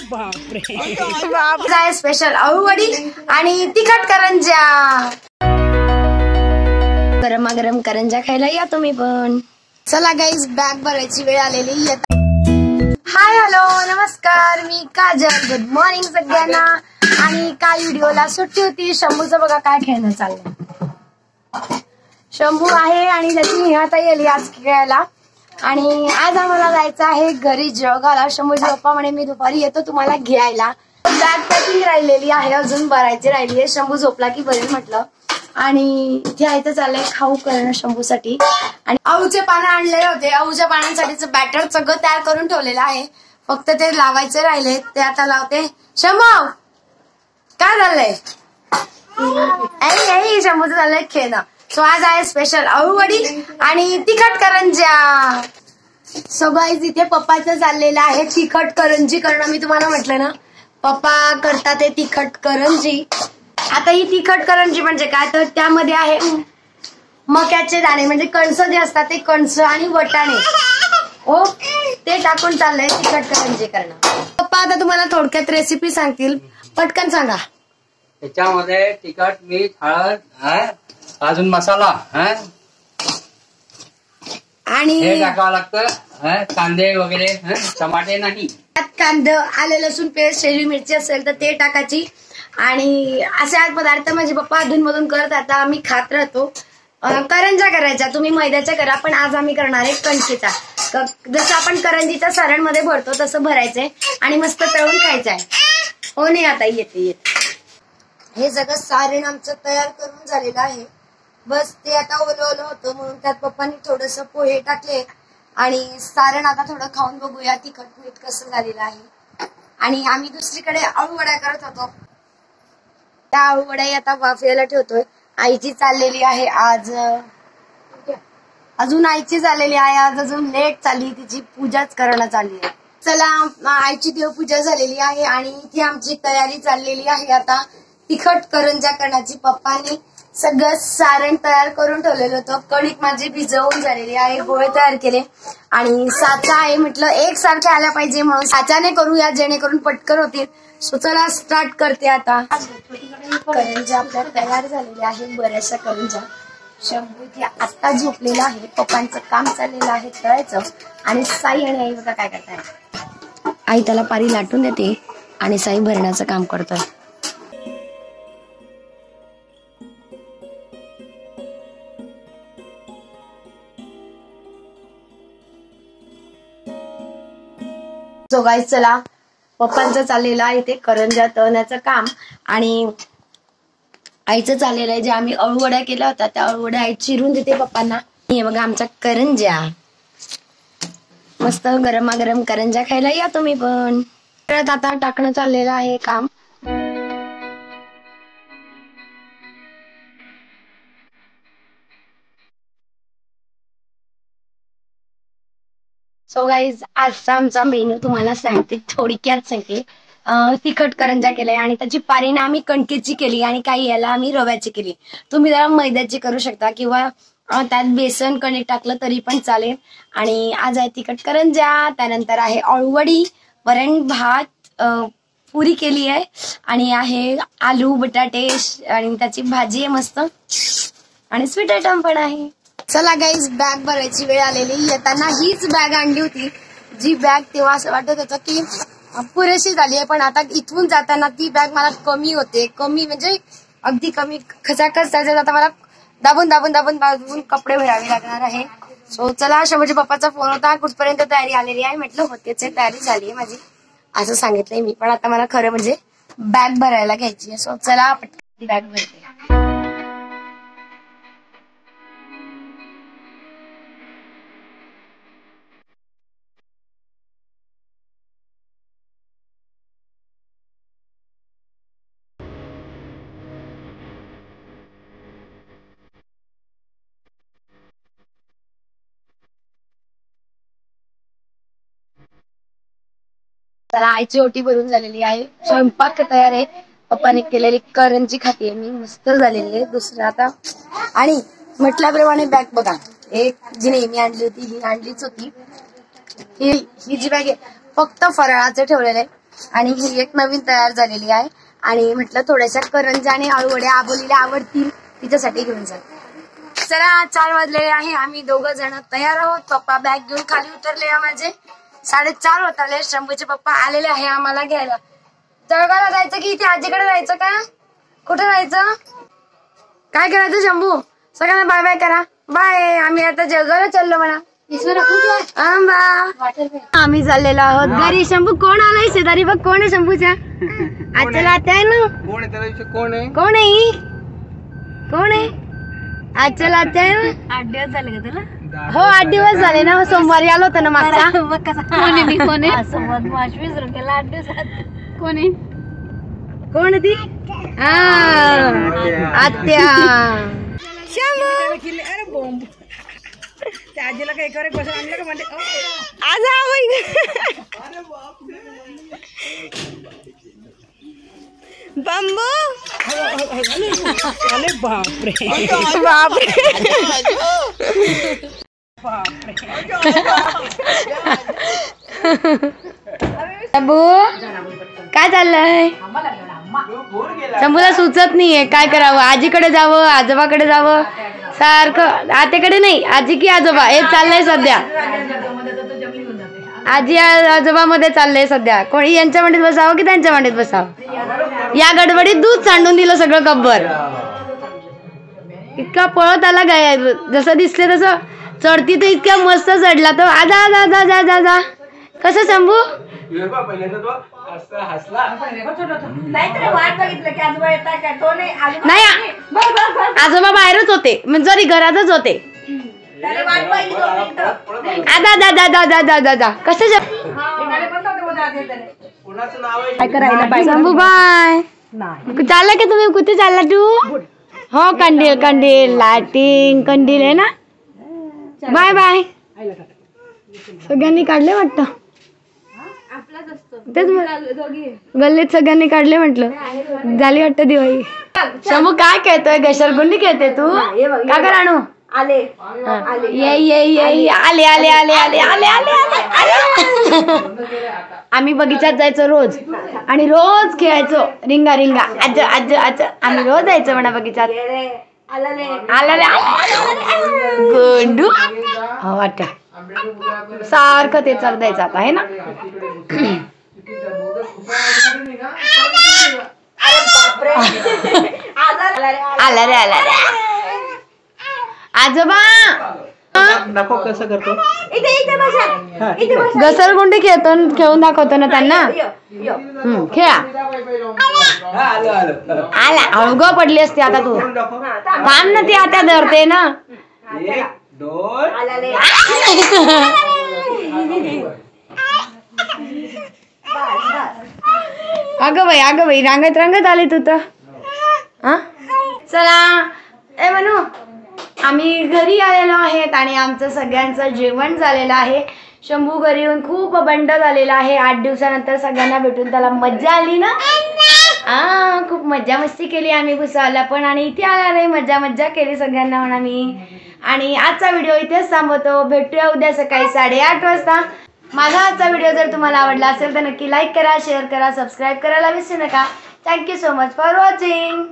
बापरे स्पेशल अळूवडी आणि तिखट करंज्या, गरमागरम करंज्या खायला या तुम्ही पण. चला गाईज बॅग भरायची वेळ आलेली. हाय हॅलो नमस्कार, मी काजल. गुड मॉर्निंग सगळ्यांना. आणि काल व्हिडिओला सुट्टी होती. शंभूचं बघा काय खेळणं चाललंय. शंभू आहे आणि त्याची निहाताई आली आज खेळायला. आणि आज आम्हाला जायचं आहे घरी जळगावला. शंभूचे पप्पा म्हणे मी दुपारी येतो तुम्हाला घ्यायला. बॅग पॅकिंग राहिलेली आहे, अजून भरायची राहिली आहे. शंभू झोपला की बरेल म्हटलं. आणि घ्यायचं चाललंय खाऊ करणं शंभूसाठी. आणि अळूचे पानं आणलेले होते. अळूच्या पानांसाठीचं बॅटर सगळं तयार करून ठेवलेलं आहे, फक्त ते लावायचे राहिले, ते आता लावते. शंभू काय झालंय? शंभूचं झालंय खेळणं. सो आज आहे स्पेशल अळूवडी आणि तिखट करंज्या. सो गाईज इथे पप्पाचं चाललेलं आहे तिखट करंजी करणं. मी तुम्हाला म्हटलं ना पप्पा करतात ते तिखट करंजी. आता ही तिखट करंजी म्हणजे काय, तर त्यामध्ये आहे मक्याचे दाणे म्हणजे कणस जे असतात ते कणस आणि वटाणे ओ ते टाकून चाललंय तिखट करंजी करणं. पप्पा आता तुम्हाला थोडक्यात रेसिपी सांगतील, पटकन सांगा. त्याच्यामध्ये तिखट, मीठ, हळद, अजून मसाला आणि हे टाकावं लागतं. कांदे वगैरे, टमाटे नाही. कांदा, आले लसूण पेस्ट, हिरवी मिरची असेल तर ते टाकायची. आणि असे पदार्थ माझे पप्पा अधूनमधून करत, आता आम्ही खात राहतो. करंजा करायच्या, तुम्ही मैद्याच्या करा, पण आज आम्ही करणार आहे कणकेचा. जसं आपण करंजीच्या सारणमध्ये भरतो तसं भरायचंय आणि मस्त तळून खायचंय. हो नाही आता येते. हे सगळं सारण आमचं तयार करून झालेलं आहे. बस ते आता ओलं ओलं होतं म्हणून त्यात पप्पांनी थोडस पोहे टाकले. आणि सारण आता थोडं खाऊन बघूया तिखट मीठ कसं झालेलं आहे. आणि आम्ही दुसरीकडे अळूवड्या करत होतो, त्या अळूवड्या आता वाफायला ठेवतोय. आईची चाललेली आहे आज, अजून आईची चाललेली आहे आज, अजून लेट चालली, तिची पूजाच करणं चालली आहे. चला आईची देवपूजा झालेली आहे आणि इथे आमची तयारी चाललेली आहे आता तिखट करंजा करण्याची. पप्पांनी सगळं सारण तयार करून ठेवलेलं होतं. कणिक माझी भिजवून झालेली आहे, गोळे तयार केले आणि साचा आहे, म्हटलं एक सारखे आल्या पाहिजे म्हणून साच्याने करूया जेणेकरून पटकन होतील. सो चला स्टार्ट करते आता. करंजा आपल्या तयार झालेल्या आहे, बऱ्याचशा करंजा. शंभू इथे आत्ता झोपलेला आहे, पप्पांचं काम चाललेलं आहे तळायचं. आणि साई आणि आई बघा काय करताय. आई त्याला पारी लाटून देते आणि साई भरण्याचं काम करतोय. सो गाईज चला पप्पांचं चाललेलं आहे ते करंजा तळण्याचं काम आणि आईचं चाललेलं आहे जे आम्ही अळूवड्या केल्या होत्या त्या अळूवड्या आई चिरून देते पप्पांना. हे बघा आमच्या करंजा, मस्त गरमागरम करंजा खायला या तुम्ही पण. परत आता टाकणं चाललेलं आहे काम. सो गाईज आजचा आमचा मेनू तुम्हाला सांगते, थोडक्यात सांगते. तिखट करंजा केलाय आणि त्याची पारीने आम्ही कणकेची केली आणि काही याला आम्ही रव्याची केली. तुम्ही जरा मैद्याची करू शकता किंवा त्यात बेसन कणिक टाकलं तरी पण चालेल. आणि आज आहे तिखट करंजा, त्यानंतर आहे अळूवडी, वरण भात, पुरी केली आहे आणि आहे आलू बटाटे आणि त्याची भाजी आहे मस्त आणि स्वीट आयटम पण आहे. चला गाईज बॅग भरायची वेळ आलेली. येताना हीच बॅग आणली होती, जी बॅग तेव्हा असं वाटत होतं की पुरेशी झाली आहे, पण आता इथून जाताना ती बॅग मला कमी होते. कमी म्हणजे अगदी कमी, खचाखच त्याच्यात आता मला दाबून दाबून दाबून दाबून कपडे भरावे लागणार आहे. सो चला शंभूच्या पप्पाचा फोन होता, कुठपर्यंत तयारी आलेली आहे, म्हटलं होतेच तयारी झाली आहे माझी असं सांगितलंय मी. पण आता मला खरं म्हणजे बॅग भरायला घ्यायची आहे. सो चला पटकन बॅग भरते. चला आईची ओटी भरून झालेली आहे, स्वयंपाक तयार आहे. पप्पाने केलेली करंजी खाते मी, मस्त झालेली आहे. दुसरं आता आणि म्हटल्याप्रमाणे बॅग बघा, एक जी नेहमी आणली होती ही आणलीच होती. ही जी बॅग आहे फक्त फराळाचे ठेवलेले आणि ही एक नवीन तयार झालेली आहे आणि म्हटलं थोड्याशा करंजा आणि आळूवड्या आबोलीला आवडतील तिच्यासाठी घेऊन जा. चला 4 वाजलेले आहे. आम्ही 2 जण तयार आहोत. पप्पा बॅग घेऊन खाली उतरले. माझे 4:30 होत आले. शंभूचे पप्पा आलेले आहे आम्हाला घ्यायला. जळगावला जायचं की इथे आजीकडे जायचं का? कुठे जायचं? काय करायचं शंभू? सगळ्यांना बाय बाय करा. बाय. आम्ही आता जळगावला चाललो म्हणा. आम्ही चाललेलो आहोत घरी. शंभू कोण आलाय शेजारी? बघ कोण आहे शंभूच्या. आजला आता आहे ना. कोण आहे? कोण आहे? आजला आता आहे ना. 8 दिवस झाले का तुला? हो 8 दिवस झाले ना. सोमवारी आलो होतो ना मागचा. कोण आहे? संवाद माशवी सुरू केला 8 दिवसात. कोण आहे? कोण ती? आत्या. आजीला काही करे कसं आणलं का म्हणजे आज बांबू. अरे बापरे बापरे. शंभू काय चाललंय? शंभूला सुचत नाहीये काय करावं. आजीकडे जावं आजोबाकडे जावं सारखं. आतेकडे नाही आजी की आजोबा हे चाललंय सध्या. आजी आजोबा मध्ये चाललंय सध्या. कोणी यांच्या मांडीत बसावं की त्यांच्या मांडीत बसावं. या गडबडीत दूध सांडून दिलं सगळं कब्बर. इतका पळत आला गाय. जसं दिसले तसं चढती तर इतक्या मस्त चढला तो. आजा आजा आजा आजा आजा. कसं शंभू? नाही आजोबा बाहेरच होते म्हणजे जरी घरातच होते. आदा दादा दादा दादा दादा कसं शंभू बाय. चालला की तुम्ही? कुठे चालला तू? हो कंदील कंदील लाइटिंग कंदील आहे ना. Bye bye. सगळ्यांनी काढले वाटतं. तेच गल्लीत सगळ्यांनी काढले म्हटलं. झाली वाटतं दिवाळी. शंभू काय खेळतोय? घसरगुंडी खेळते तू? का कर आणू? आले ये ये ये आले आले आले आले आले आले आले. आम्ही बगीचात जायचो रोज आणि रोज खेळायचो रिंगा रिंगा. आज आज आज आम्ही रोज जायचो म्हणा बगीचात. गोंडू हो वाटत सारखं ते चालू द्यायचं आता आहे ना. आला रे आला रे आजोबा. नको कसं करतो? घसरगुंडी खेळून दाखवतो ना त्यांना. खेळा. आला अळग पडली असते आता तू. थांब ना ती आता धरते ना. 1 2 अगं बाई रांगत रांगत आले तू तर. चला ए म्हणू आम्ही घरी आलेलो आहेत आणि आमचं सगळ्यांचं जेवण झालेलं आहे. शंभू घरी येऊन खूप बंड झालेला आहे. 8 दिवसानंतर सगळ्यांना भेटून त्याला मज्जा आली ना. खूप मज्जा मस्ती केली आम्ही भुसावळला पण आणि इथे आला नाही. मज्जा केली सगळ्यांना म्हणा मी. आणि आजचा व्हिडिओ इथेच थांबवतो. भेटूया उद्या सकाळी 8:30 वाजता. माझा आजचा व्हिडिओ जर तुम्हाला आवडला असेल तर नक्की लाईक करा शेअर करा सबस्क्राईब करायला विसरू नका. Thank you so much for watching.